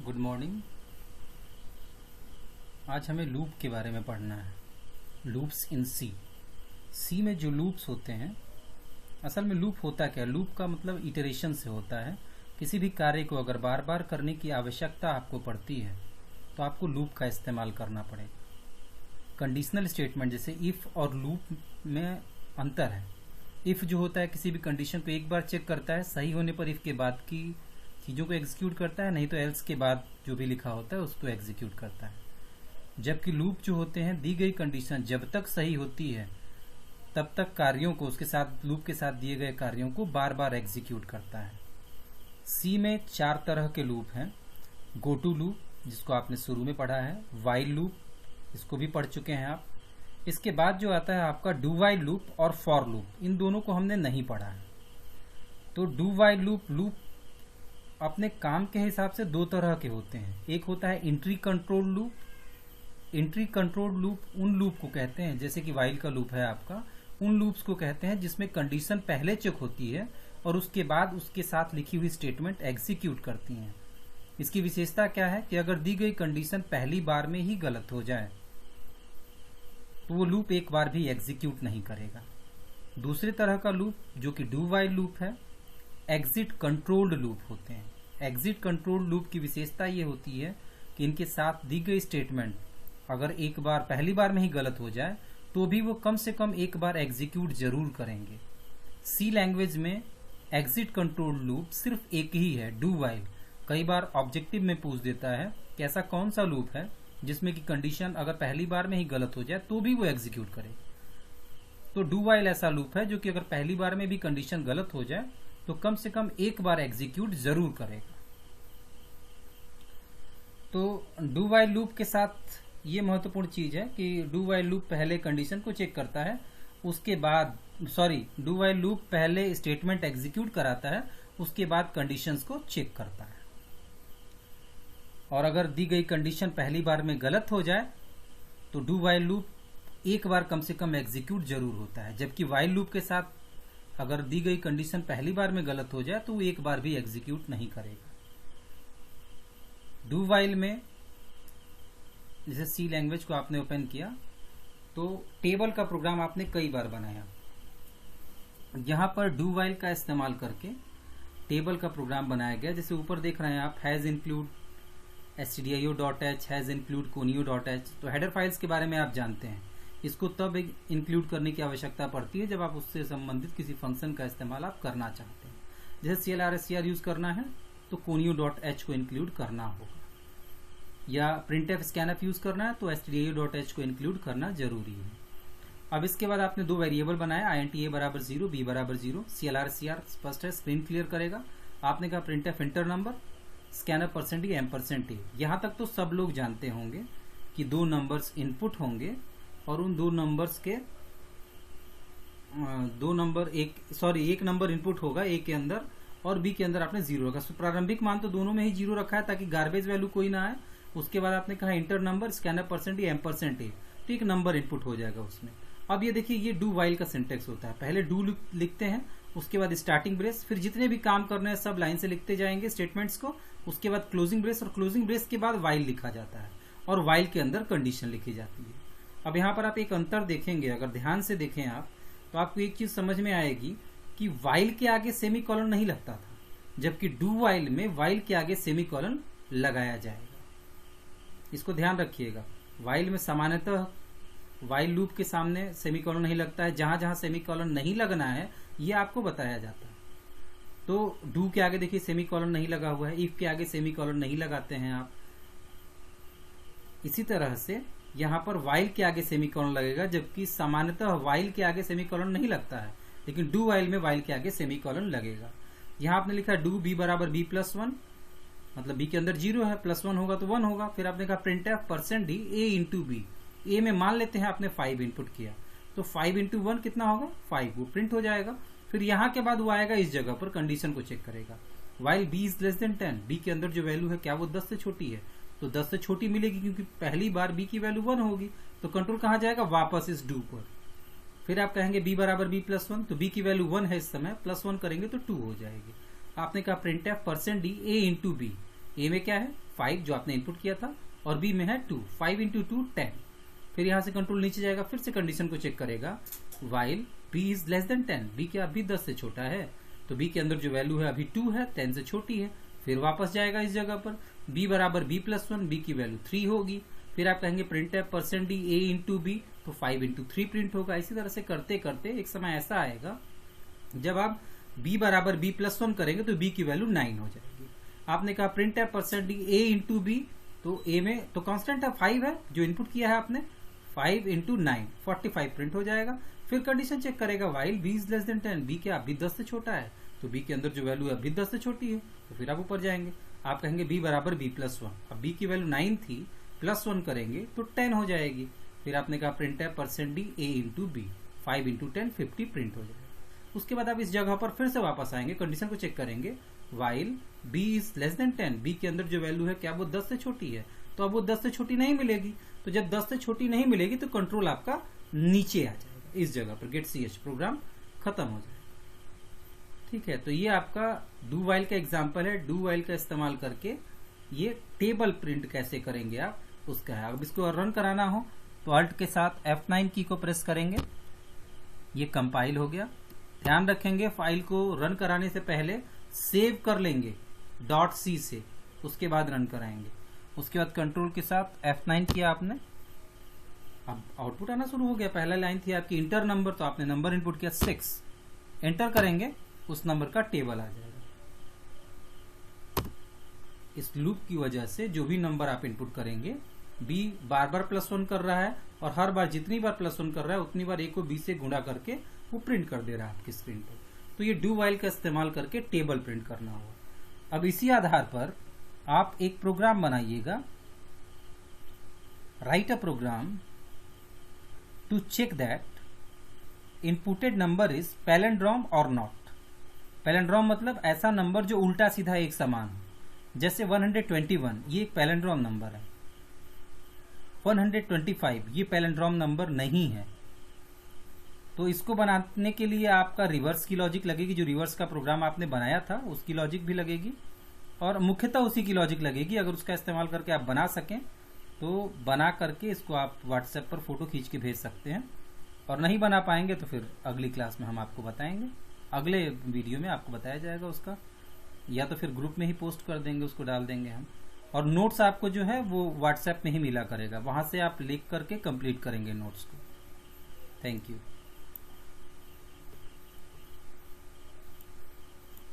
Good morning. आज हमें loop के बारे में पढ़ना है। लूप्स इन सी। सी में जो लूप्स होते हैं, असल में लूप होता क्या है? लूप का मतलब इटरेशन से होता है। किसी भी कार्य को अगर बार बार करने की आवश्यकता आपको पड़ती है तो आपको लूप का इस्तेमाल करना पड़ेगा। कंडीशनल स्टेटमेंट जैसे इफ़ और लूप में अंतर है। इफ़ जो होता है किसी भी कंडीशन को एक बार चेक करता है, सही होने पर इफ़ के बाद की चीज़ों को एग्जीक्यूट करता है, नहीं तो एल्स के बाद जो भी लिखा होता है उसको एग्जीक्यूट करता है। जबकि लूप जो होते हैं, दी गई कंडीशन जब तक सही होती है तब तक कार्यों को उसके साथ लूप के साथ दिए गए कार्यों को बार बार एग्जीक्यूट करता है। सी में 4 तरह के लूप हैं। गो टू लूप, जिसको आपने शुरू में पढ़ा है। वाइल लूप, इसको भी पढ़ चुके हैं आप। इसके बाद जो आता है आपका डू वाइल लूप और फॉर लूप। इन दोनों को हमने नहीं पढ़ा है। तो डू वाइल लूप अपने काम के हिसाब से 2 तरह के होते हैं। एक होता है entry control loop. Entry control loop उन लूप को कहते हैं, जैसे कि वाइल का लूप है आपका, उन लूप्स को कहते हैं जिसमें कंडीशन पहले चेक होती है और उसके बाद उसके साथ लिखी हुई स्टेटमेंट एग्जीक्यूट करती हैं। इसकी विशेषता क्या है कि अगर दी गई कंडीशन पहली बार में ही गलत हो जाए तो वो लूप एक बार भी एग्जीक्यूट नहीं करेगा। दूसरे तरह का लूप जो कि डू वाइल लूप है, एग्जिट कंट्रोल्ड लूप होते हैं। एग्जिट कंट्रोल्ड लूप की विशेषता ये होती है कि इनके साथ दी गई स्टेटमेंट अगर एक बार पहली बार में ही गलत हो जाए तो भी वो कम से कम एक बार एग्जीक्यूट जरूर करेंगे। सी लैंग्वेज में एग्जिट कंट्रोल लूप सिर्फ एक ही है, डू वाइल। कई बार ऑब्जेक्टिव में पूछ देता है कि ऐसा कौन सा लूप है जिसमें कि कंडीशन अगर पहली बार में ही गलत हो जाए तो भी वो एग्जीक्यूट करे। तो डू वाइल ऐसा लूप है जो कि अगर पहली बार में भी कंडीशन गलत हो जाए तो कम से कम एक बार एग्जीक्यूट जरूर करेगा। तो डू वाइल लूप के साथ ये महत्वपूर्ण चीज है कि डू वाइल लूप पहले कंडीशन को चेक करता है, उसके बाद डू वाइल लूप पहले स्टेटमेंट एग्जीक्यूट कराता है, उसके बाद कंडीशंस को चेक करता है। और अगर दी गई कंडीशन पहली बार में गलत हो जाए तो डू वाइल लूप एक बार कम से कम एग्जीक्यूट जरूर होता है। जबकि वाइल लूप के साथ अगर दी गई कंडीशन पहली बार में गलत हो जाए तो वो एक बार भी एग्जीक्यूट नहीं करेगा। डू वाइल में जैसे सी लैंग्वेज को आपने ओपन किया तो टेबल का प्रोग्राम आपने कई बार बनाया। यहां पर डू वाइल का इस्तेमाल करके टेबल का प्रोग्राम बनाया गया। जैसे ऊपर देख रहे हैं आप, has include stdio.h, has include conio.h। तो हेडर फाइल्स के बारे में आप जानते हैं। इसको तब इंक्लूड करने की आवश्यकता पड़ती है जब आप उससे संबंधित किसी फंक्शन का इस्तेमाल आप करना चाहते हैं। जैसे CLR यूज करना है तो conio.h को इंक्लूड करना होगा, या printf scanf यूज करना है तो stdio.h को इंक्लूड करना जरूरी है। अब इसके बाद आपने 2 वेरिएबल बनाया, int a बराबर 0, b बराबर 0। CLR स्पष्ट है, स्क्रीन क्लियर करेगा। आपने कहा printf inter number, scanf %d %a। यहां तक तो सब लोग जानते होंगे कि 2 नंबर्स इनपुट होंगे और उन 2 नंबर्स के एक नंबर इनपुट होगा a के अंदर और b के अंदर आपने 0 रखा। प्रारंभिक मान तो दोनों में ही 0 रखा है ताकि गार्बेज वैल्यू कोई ना आए। उसके बाद आपने कहा inter number, scanf %d %a, तो एक नंबर इनपुट हो जाएगा उसमें। अब ये देखिए, ये डू वाइल का सिंटेक्स होता है। पहले डू लिखते हैं, उसके बाद स्टार्टिंग ब्रेस, फिर जितने भी काम करने हैं सब लाइन से लिखते जाएंगे स्टेटमेंट्स को। उसके बाद क्लोजिंग ब्रेस, और क्लोजिंग ब्रेस के बाद वाइल लिखा जाता है और वाइल के अंदर कंडीशन लिखी जाती है। अब यहाँ पर आप एक अंतर देखेंगे, अगर ध्यान से देखें आप तो आपको एक चीज समझ में आएगी कि वाइल के आगे सेमी कॉलन नहीं लगता था, जबकि डू वाइल में वाइल के आगे सेमी कॉलन लगाया जाएगा। इसको ध्यान रखिएगा। वाइल में सामान्यतः वाइल लूप के सामने सेमीकोलन नहीं लगता है। जहां जहां सेमीकोलन नहीं लगना है ये आपको बताया जाता है। तो डू के आगे देखिए सेमीकोलन नहीं लगा हुआ है, इफ के आगे सेमीकोलन नहीं लगाते हैं आप। इसी तरह से यहां पर वाइल के आगे सेमीकोलन लगेगा, जबकि सामान्यतः वाइल के आगे सेमीकोलन नहीं लगता है, लेकिन डू वाइल में वाइल के आगे सेमीकोलन लगेगा। यहां आपने लिखा डू b बराबर b + 1, मतलब b के अंदर 0 है, +1 होगा तो 1 होगा। फिर आपने कहा printf %d a × b। a में मान लेते हैं आपने 5 इनपुट किया तो 5 × 1 कितना होगा, 5, वो प्रिंट हो जाएगा। फिर यहां के बाद वो आएगा इस जगह पर, कंडीशन को चेक करेगा। वाइल b > 10, b के अंदर जो वैल्यू है क्या वो 10 से छोटी है, तो 10 से छोटी मिलेगी क्योंकि पहली बार b की वैल्यू 1 होगी। तो कंट्रोल कहां जाएगा, वापस इस डू पर। फिर आप कहेंगे b बराबर b + 1, तो b की वैल्यू 1 है इस समय, +1 करेंगे तो 2 हो जाएगी। आपने कहा printf %d a × b, ए में क्या है 5 जो आपने इनपुट किया था, और बी में है 2, 5 इंटू 2 10। फिर यहां से कंट्रोल नीचे जाएगा, फिर से कंडीशन को चेक करेगा, while B is less than 10, B क्या अभी 10 से छोटा है, तो बी के अंदर जो वैल्यू है अभी 2 है, 10 से छोटी है। फिर वापस जाएगा इस जगह पर, बी बराबर बी प्लस 1, बी की वैल्यू 3 होगी। फिर आप कहेंगे प्रिंट है %d a इंटू बी, तो 5 इंटू 3 प्रिंट होगा। इसी तरह से करते करते एक समय ऐसा आएगा जब आप b बराबर b प्लस 1 करेंगे तो b की वैल्यू 9 हो जाएगी। आपने कहा प्रिंट है %d a इंटू बी, तो a में तो कांस्टेंट है 5 है जो इनपुट किया है आपने, 5 इंटू 9 45 प्रिंट हो जाएगा। फिर कंडीशन चेक करेगा, while b is less than 10, b क्या अभी 10 से छोटा है, तो b के अंदर जो वैल्यू है अभी 10 से छोटी है, तो फिर आप ऊपर जाएंगे, आप कहेंगे b बराबर b प्लस 1, अब b की वैल्यू 9 थी, प्लस 1 करेंगे तो 10 हो जाएगी। फिर आपने कहा प्रिंट है %d a into B, 5 into 10 50 print हो जाएगा। उसके बाद आप इस जगह पर फिर से वापस आएंगे, कंडीशन को चेक करेंगे, while b is less than 10, b के अंदर जो वैल्यू है क्या वो 10 से छोटी है, तो अब वो 10 से छोटी नहीं मिलेगी, तो जब 10 से छोटी नहीं मिलेगी तो कंट्रोल आपका नीचे आ जाएगा, इस जगह पर गेट ch प्रोग्राम खत्म हो जाएगा। ठीक है, तो ये आपका डू वाइल का एग्जाम्पल है। डू वाइल का इस्तेमाल करके ये टेबल प्रिंट कैसे करेंगे आप उसका है। अब इसको रन कराना हो तो अल्ट के साथ F9 की को प्रेस करेंगे, ये कंपाइल हो गया। ध्यान रखेंगे फाइल को रन कराने से पहले सेव कर लेंगे .c से, उसके बाद रन कराएंगे। उसके बाद कंट्रोल के साथ F9 किया आपने, अब आउटपुट आना शुरू हो गया। पहला लाइन थी आपकी इंटर नंबर, तो आपने नंबर इनपुट किया 6, एंटर करेंगे उस नंबर का टेबल आ जाएगा। इस लूप की वजह से जो भी नंबर आप इनपुट करेंगे, b बार बार +1 कर रहा है और हर बार जितनी बार +1 कर रहा है उतनी बार a को b से गुणा करके वो प्रिंट कर दे रहा है आपकी स्क्रीन पर। तो ये डू वाइल का इस्तेमाल करके टेबल प्रिंट करना होगा। अब इसी आधार पर आप एक प्रोग्राम बनाइएगा, write a program to check that inputted number is palindrome और नॉट। पैलिंड्रोम मतलब ऐसा नंबर जो उल्टा सीधा एक समान हो, जैसे 121 ये एक पैलिंड्रोम नंबर है, 125 ये पैलिंड्रोम नंबर नहीं है। तो इसको बनाने के लिए आपका रिवर्स की लॉजिक लगेगी, जो रिवर्स का प्रोग्राम आपने बनाया था उसकी लॉजिक भी लगेगी, और मुख्यतः उसी की लॉजिक लगेगी। अगर उसका इस्तेमाल करके आप बना सकें तो बना करके इसको आप व्हाट्सएप पर फोटो खींच के भेज सकते हैं, और नहीं बना पाएंगे तो फिर अगली क्लास में हम आपको बताएंगे, अगले वीडियो में आपको बताया जाएगा उसका, या तो फिर ग्रुप में ही पोस्ट कर देंगे, उसको डाल देंगे हम। और नोट्स आपको जो है वो व्हाट्सएप में ही मिला करेगा, वहां से आप लिख करके कंप्लीट करेंगे नोट्स को। Thank you.